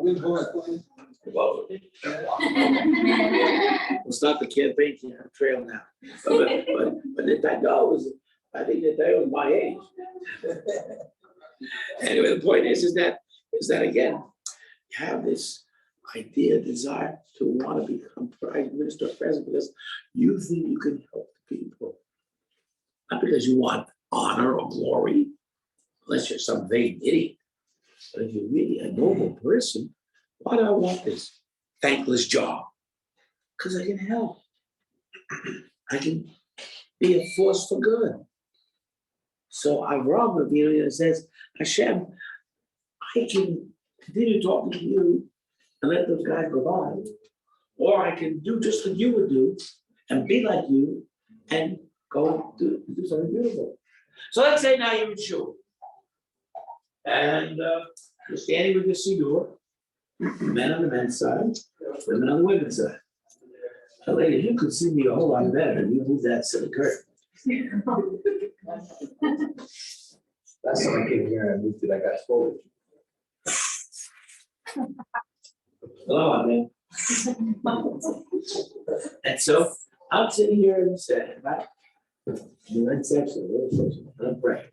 Well, we'll start the campaign trail now. But if that goes, I think that they was my age. Anyway, the point is that again, you have this idea, desire to want to become prime minister or president because you think you can help the people. Not because you want honor or glory, unless you're some vain idiot. But if you're really a noble person, why do I want this thankless job? Because I can help. I can be a force for good. So Avram Avinu says, Hashem, I can continue talking to you and let those guys provide, or I can do just what you would do and be like you and go do something beautiful. So let's say now you're in shul and you're standing with the siddur, men on the men's side, women on the women's side. Now, ladies, you could see me a whole lot better if you move that silly curtain. That's why I came here and moved it. I got spoiled. Hello, man. And so I'm sitting here and saying, right? And I'm praying.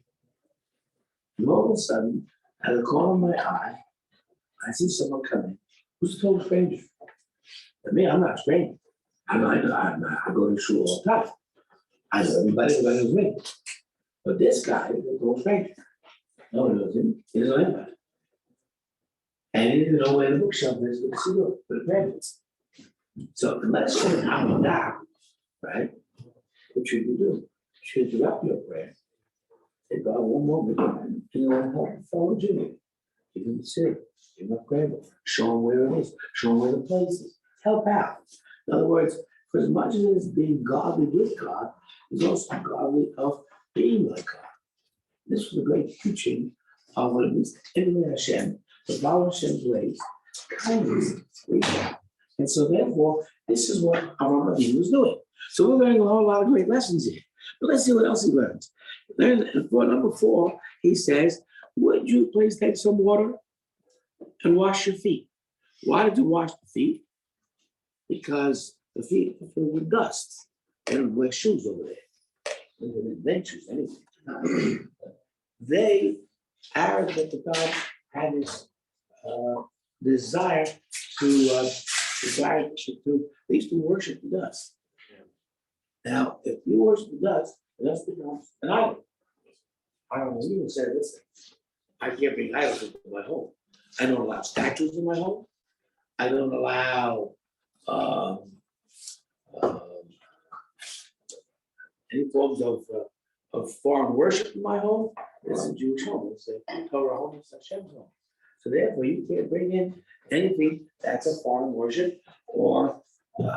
And all of a sudden, out of the corner of my eye, I see someone coming who's a total stranger. But me, I'm not a stranger. I go to shul all the time. I know everybody knows me. But this guy is a total stranger. No one knows him. He doesn't know anybody. And he didn't know where the bookshelf is for the siddur, for the parents. So unless you're out down, right? What should you do? You should interrupt your prayer. Say, God, one moment, and you want to help follow Jimmy. Give him the siddur, give him a prayer book, show him where it is, show him where the place is. Help out. In other words, for as much as it is being godly with God, it's also godly of being like God. This was a great teaching of what it means to emulate Hashem, to follow Hashem's ways, kindness, freedom. And so therefore, this is what Avraham Avinu was doing. So we're learning a whole lot of great lessons here. But let's see what else he learns. For number 4, he says, would you please take some water and wash your feet? Why did you wash the feet? Because the feet are filled with dust. They don't wear shoes over there. They didn't invent shoes, anything. They, Arabs at the time, had this desire to they used to worship the dust. Now, if you worship the dust becomes an idol. I don't know, even said, listen, I can't bring idols into my home. I don't allow statues in my home. I don't allow any forms of foreign worship in my home. It's a Jewish home. It's a Torah home. It's Hashem's home. So therefore, you can't bring in anything that's a foreign worship or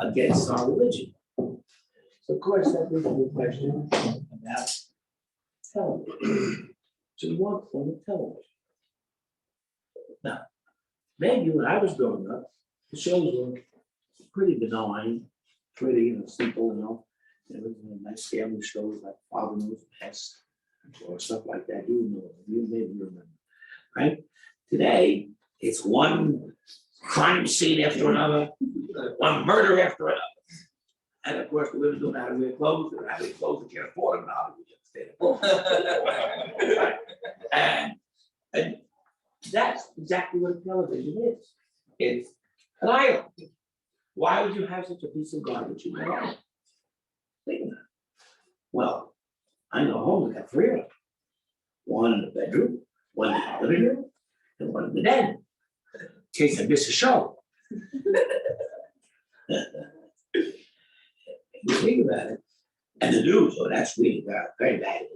against our religion. So of course, that brings me a question about television. So what form of television? Now, maybe when I was growing up, the shows were pretty benign, pretty simple, There was nice family shows like Father Knows Best or stuff like that. You maybe remember, right? Today, it's one crime scene after another, one murder after another. And of course, the women don't know how to wear clothes. They're having clothes they can't afford them now. And that's exactly what a television is. It's an idol. Why would you have such a piece of garbage in your home? Think of that. Well, I know homes got 3 of them. One in the bedroom, one in the living room, and one in the den. In case I miss a show. You think about it, and the news, that's really very, very bad.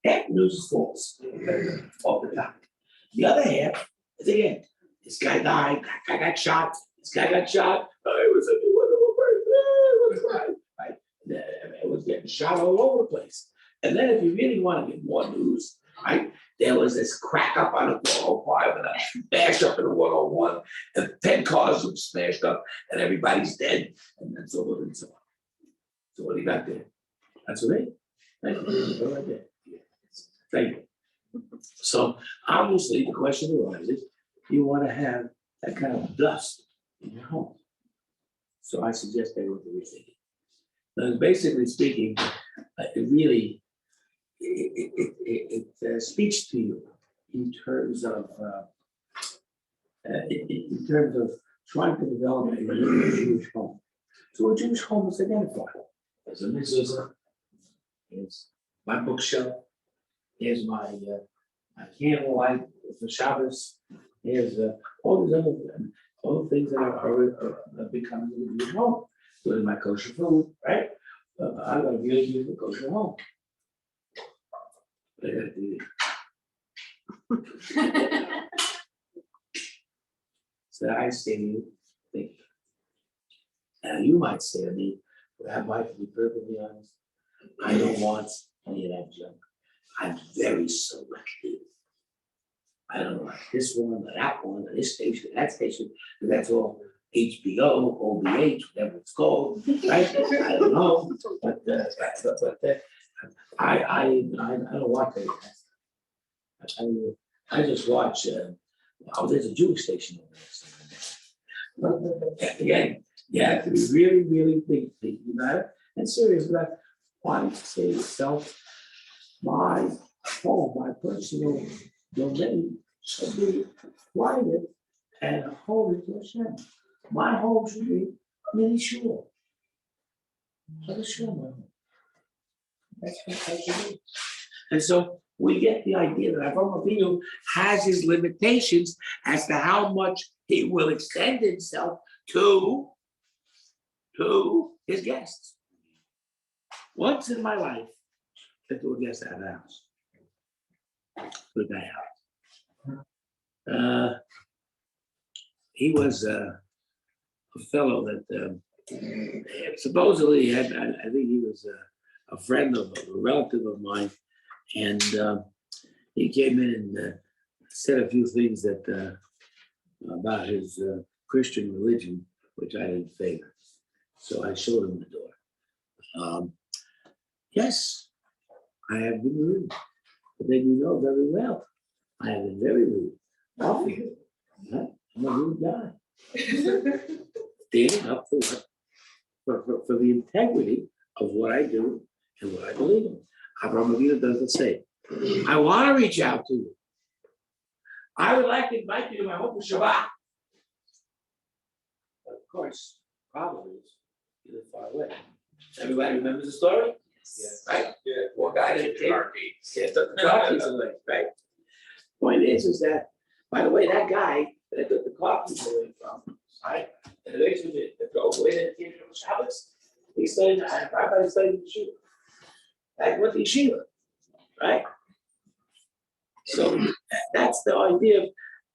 Half the news is false, off the top. The other half is again, this guy died, that guy got shot, this guy got shot. It was a wonderful person. Right? It was getting shot all over the place. And then if you really want to get more news, right? There was this crack up on the 405 and a smash up in the 101, and 10 cars were smashed up, and everybody's dead, and then so on and so on. So what do you got there? That's what they. Right there. Thank you. So obviously the question arises: you want to have that kind of dust in your home. So I suggest everyone to rethink it. Now, basically speaking, it really speaks to you in terms of trying to develop a Jewish home. So a Jewish home is identified. There's a mezuzah. Here's my bookshelf. Here's my candlelight for Shabbos. Here's all these other things that are becoming a Jewish home. So there's my kosher food, right? I've got a really beautiful kosher home. But I gotta do it. So I say to you, think. Now you might say to me, Rabbi, to be perfectly honest, I don't want any of that junk. I'm very selective. I don't like this one, or that one, or this station, that station, and that's all HBO, OBH, whatever it's called, right? I don't know, but I don't watch that. I just watch. There's a Jewish station over there. Again, you have to be really, really thinking about it and serious about it. Why say to yourself, my home, my personal domain should be private and holy to Hashem. My home should be mini shul. What is shul, my home? That's what I should do. And so we get the idea that Avraham Avinu has his limitations as to how much he will extend himself to his guests. Once in my life, I took a guest at the house. To the house. He was a fellow that supposedly had, I think he was a friend of a relative of mine, and he came in and said a few things that about his Christian religion, which I didn't favor. So I showed him the door. Yes, I have been rude, but then you know very well I have been very rude. Often, I'm a rude guy. Standing up for the integrity of what I do and what I believe in. Avraham Avinu does the same. I want to reach out to you. I would like to invite you to my home for Shabbat. But of course, problem is you live far away. Everybody remembers the story? Yes. Right? Yeah. Poor guy that took the car keys away, right? Point is that, by the way, that guy that took the car keys away from, right? And the reason that drove away that came from Shabbos, he studied, everybody studied the yeshiva. That went to yeshiva, right? So that's the idea of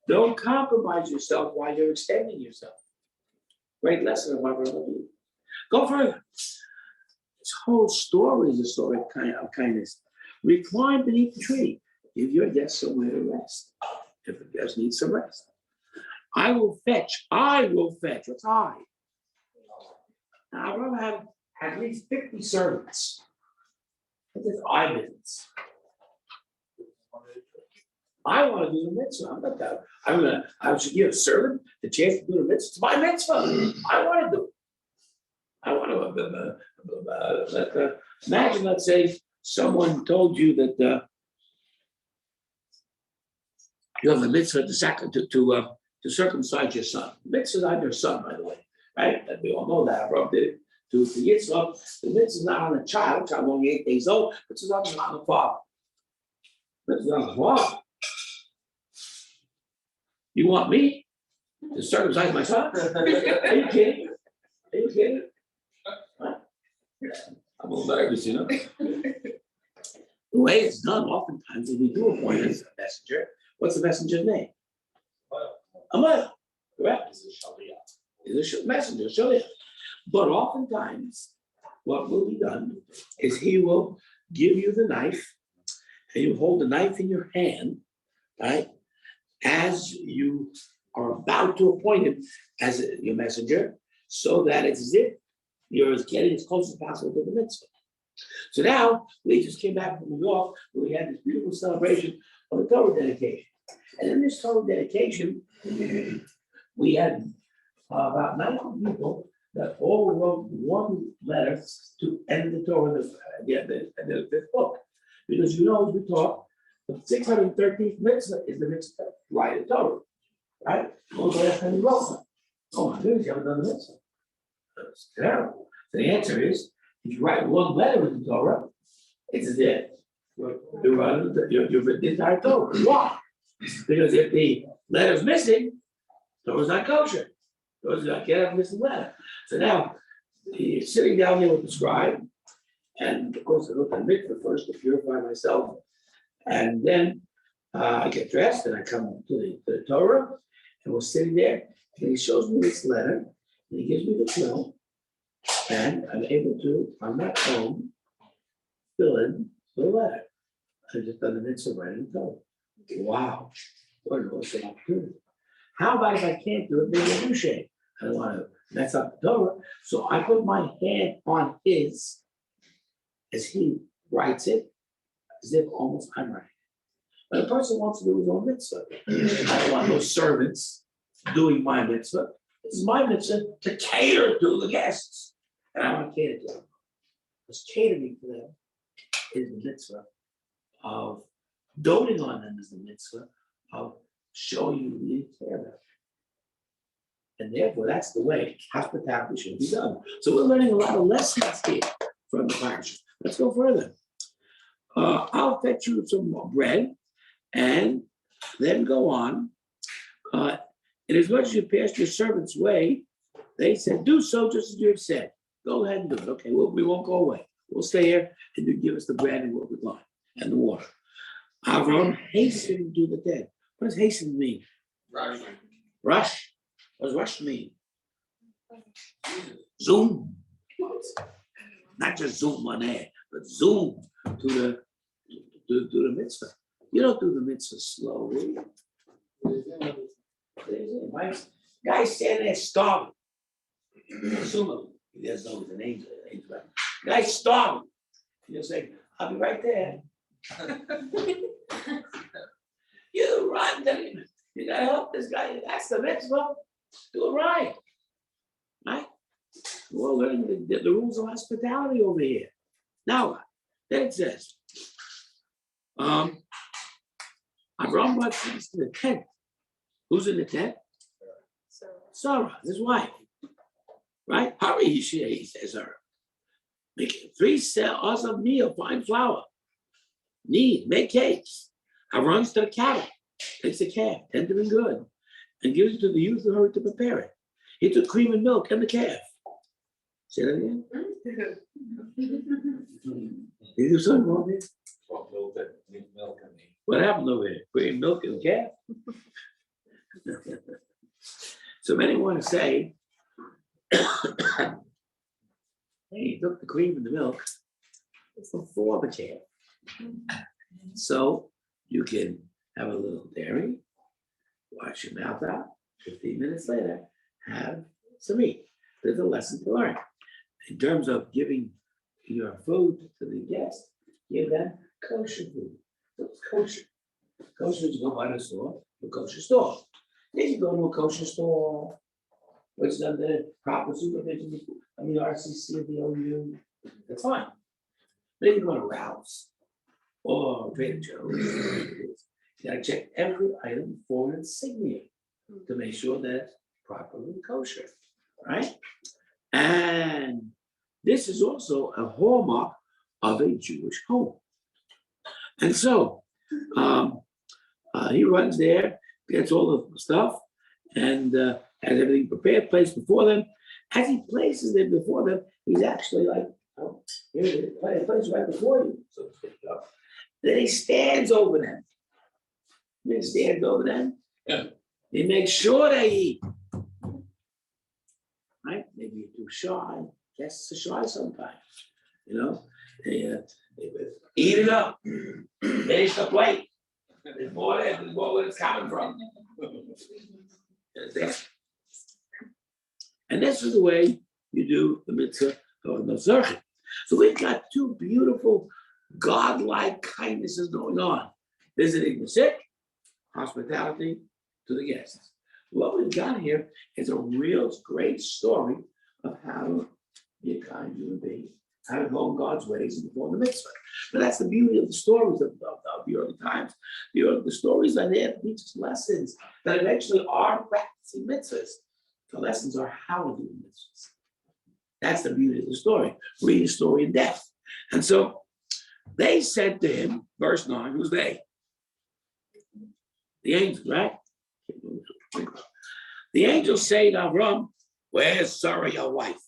don't compromise yourself while you're extending yourself. Great lesson of Avraham Avinu. Go further. This whole story is a story of kindness. Recline beneath the tree. Give your guest somewhere to rest. If the guest needs some rest. I will fetch. What's I? Now, Avraham had at least 50 servants. What is I business? I want to do the mitzvah. I'm not that. I should give a servant the chance to do the mitzvah. It's my mitzvah. I want to do it. I want to imagine, let's say, someone told you that you have a mitzvah to circumcise your son. Mitzvah on your son, by the way, right? And we all know that. Abraham did it to Yitzchak. The mitzvah is not on the child. The child only 8 days old. Mitzvah is on the father. Mitzvah on the father. You want me to circumcise my son? Are you kidding? Are you kidding? Huh? I'm a little nervous, you know. The way it's done, oftentimes, if we do appoint a messenger, what's the messenger's name? A mother, correct? Is a messenger, shaliach. But oftentimes, what will be done is he will give you the knife, and you hold the knife in your hand, right? As you are about to appoint him as your messenger, so that it's as if you're getting as close as possible to the mitzvah. So now, we just came back from New York, where we had this beautiful celebration of the Torah dedication. And in this Torah dedication, we had about 90 people that all wrote one letter to end the Torah, the fifth book. Because you know, as we talk, the 613th mitzvah is the mitzvah, write the Torah, right? Well, the last time you wrote one. Oh my goodness, you haven't done the mitzvah. It's terrible. So the answer is, if you write one letter in the Torah, it's dead. You've written the entire Torah. Why? Because if the letter's missing, Torah's not kosher. Torah's not get a missing letter. So now he's sitting down here with the scribe, and of course I look at mikveh first to purify myself, and then I get dressed and I come to the Torah, and we're sitting there, and he shows me this letter, and he gives me the quill, and I'm able to, on my own, fill in the letter. I just done the mitzvah right in the Torah. Wow, what an awesome opportunity. How about if I can't do it, maybe I do shave. I don't want to mess up the Torah. So I put my hand on his as he writes it, as if almost I'm writing. But a person wants to do his own mitzvah. I don't want no servants doing my mitzvah. It's my mitzvah to cater to the guests. And I want to cater to them. Because catering to them is the mitzvah of doting on them, is the mitzvah of showing you the care of them. And therefore, that's the way hospitality should be done. So we're learning a lot of lessons here from the Parasha. Let's go further. I'll fetch you some more bread and then go on. And as much as you passed your servant's way, they said, do so just as you have said. Go ahead and do it. Okay, well, we won't go away. We'll stay here and you give us the bread and what we want and the water. Avram hastened to the dead. What does hasten mean? Rush. What does rush mean? Zoom. Not just zoom on air, but zoom to the mitzvah. You don't do the mitzvah slowly. Guys standing there starving. Assuming he doesn't know the names. Guys starving. You'll say, I'll be right there. You run to him. You gotta help this guy. That's the mitzvah. Do it right. Right? We're learning the rules of hospitality over here. Now, then it says, Avram brought things to the tent. Who's in the tent? Sarah, his wife. Right? Hurry, he says her. Make 3 sales of meal, fine flour. Make cakes. Runs to the cattle, takes a calf, tender and good, and gives it to the youth who hurry to prepare it. He took cream and milk and the calf. Say that again. Did you do something wrong here? What happened over here? Cream, milk, and calf? So many want to say, hey, he took the cream and the milk before the calf. So you can have a little dairy, wash your mouth out, 15 minutes later, have some meat. There's a lesson to learn. In terms of giving your food to the guests, give them kosher food. So it's kosher. Kosher is you go by the store, a kosher store. Then you go to a kosher store, which is under proper supervision, I mean, RCC or the OU, that's fine. But if you go to Ralph's or Trader Joe's, you gotta check every item for insignia to make sure that it's properly kosher, right? And this is also a hallmark of a Jewish home. And so he runs there, gets all the stuff, and has everything prepared, placed before them. As he places it before them, he's actually like, oh, here it is, place right before you. So to speak. Then he stands over them. He stands over them. Yeah. He makes sure they eat. Right? Maybe you're too shy. Guests are shy sometimes. You know, they eat it up. Finish the plate. There's more there. There's more where it's coming from. And this is the way you do the mitzvah of the Zerchit. So we've got 2 beautiful godlike kindnesses going on. Visiting the sick, hospitality to the guests. what we've got here is a real great story of how to be a kind human being, how to go in God's ways and perform the mitzvah. But that's the beauty of the stories of the early times. The stories are there to teach us lessons that eventually are practicing mitzvahs. The lessons are how to do mitzvahs. That's the beauty of the story. Read the story in depth. And so they said to him, verse 9, who's they? The angels, right? The angels say to Avram, where's Sarah, your wife?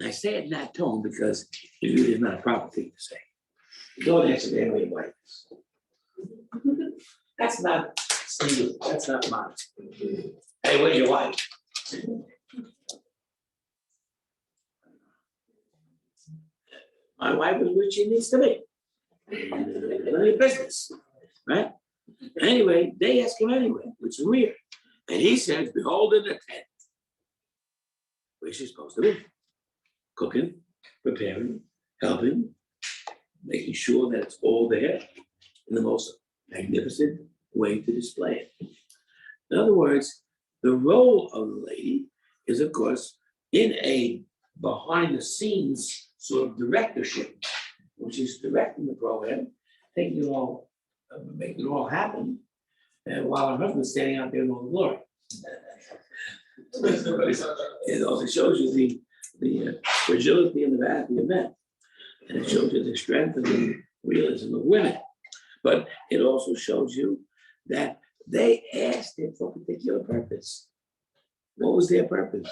I say it in that tone because it really is not a proper thing to say. Don't answer them where your wife is. That's not singular. That's not mine. Hey, where's your wife? My wife is where she needs to be. None of your business, right? Anyway, they ask him anyway, which is weird. And he says, behold in the tent. Where's she supposed to be? Cooking, preparing, helping, making sure that it's all there in the most magnificent way to display it. In other words, the role of the lady is, of course, in a behind the scenes sort of directorship, which is directing the program, taking it all, making it all happen, and while her husband's standing out there in all the glory. It also shows you the fragility and the vanity of men. And it shows you the strength and the realism of women. But it also shows you that they asked him for a particular purpose. What was their purpose?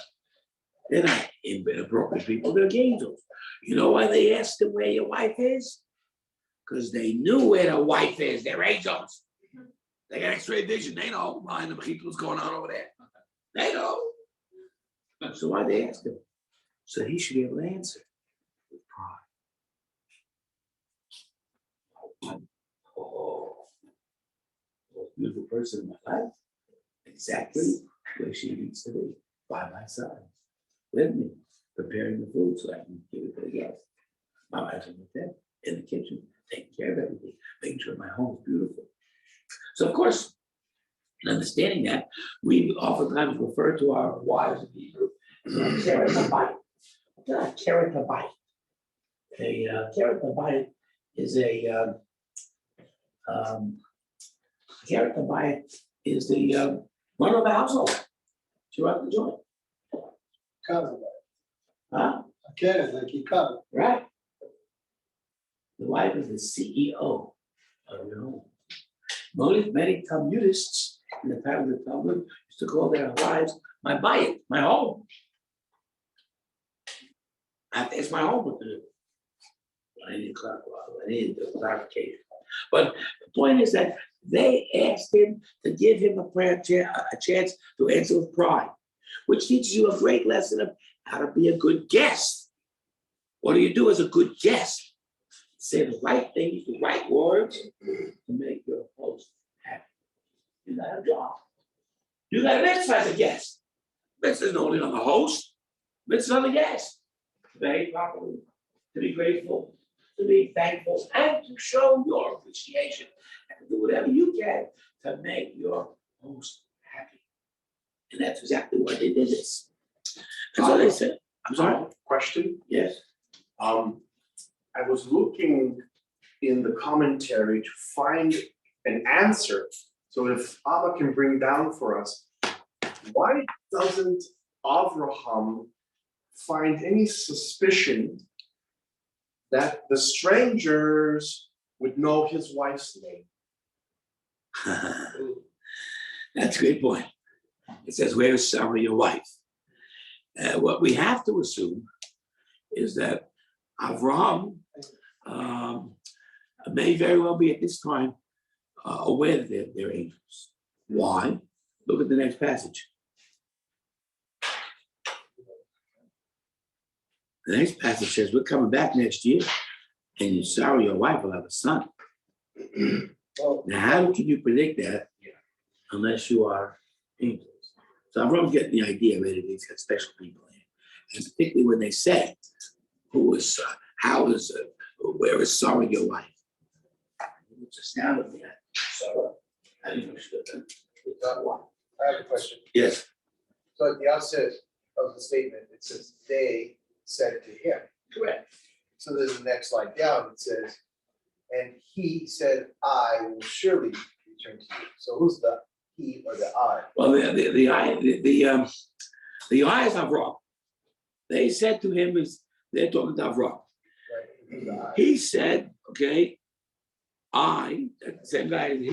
They're not inappropriate people, they're angels. You know why they asked him where your wife is? Because they knew where the wife is. They're angels. They got X-ray vision. They know behind the people what's going on over there. They know. So why they asked him? So he should be able to answer with pride. Oh, most beautiful person in my life, exactly where she needs to be, by my side, with me, preparing the food so I can give it to the guests. My wife's in the tent, in the kitchen, taking care of everything, making sure my home is beautiful. So of course, in understanding that, we oftentimes refer to our wives in Hebrew as a carrot to bite. Not a carrot to bite. A carrot to bite is a carrot to bite is the one of the household. She runs the joint. Cover. Huh? Okay, like you cover. Right. The wife is the CEO of your home. Many Talmudists in the time of the Talmud used to call their wives my bayit, my home. It's my home what to do. I need clarification. But the point is that they asked him to give him a chance to answer with pride, which teaches you a great lesson of how to be a good guest. What do you do as a good guest? Say the right things, the right words to make your host happy. You got a job. You got a mitzvah as a guest. Mitzvah is not only on the host, mitzvah on the guest. To behave properly, to be grateful, to be thankful, and to show your appreciation, and to do whatever you can to make your host happy. And that's exactly why they did this. And so they said, I'm sorry? Question. Yes. I was looking in the commentary to find an answer. So if Abba can bring down for us, why doesn't Avraham find any suspicion that the strangers would know his wife's name? That's a great point. It says, where's Sarah, your wife? What we have to assume is that Avraham may very well be at this time aware that they're angels. Why? Look at the next passage. The next passage says, we're coming back next year, and Sarah, your wife, will have a son. Now, how can you predict that unless you are angels? So Avraham's getting the idea that he's got special people in. And particularly when they say, who is, how is, where is Sarah, your wife? It's astounding that Sarah understood that. I have a question. Yes, So at the outset of the statement, it says they said to him. correct. So then the next line down, it says, and he said, I will surely return to you. So who's the he or the I? Well, the I is Avram. They said to him, they're talking to Avram. Right? Who's the I? He said, okay, I, that same guy, he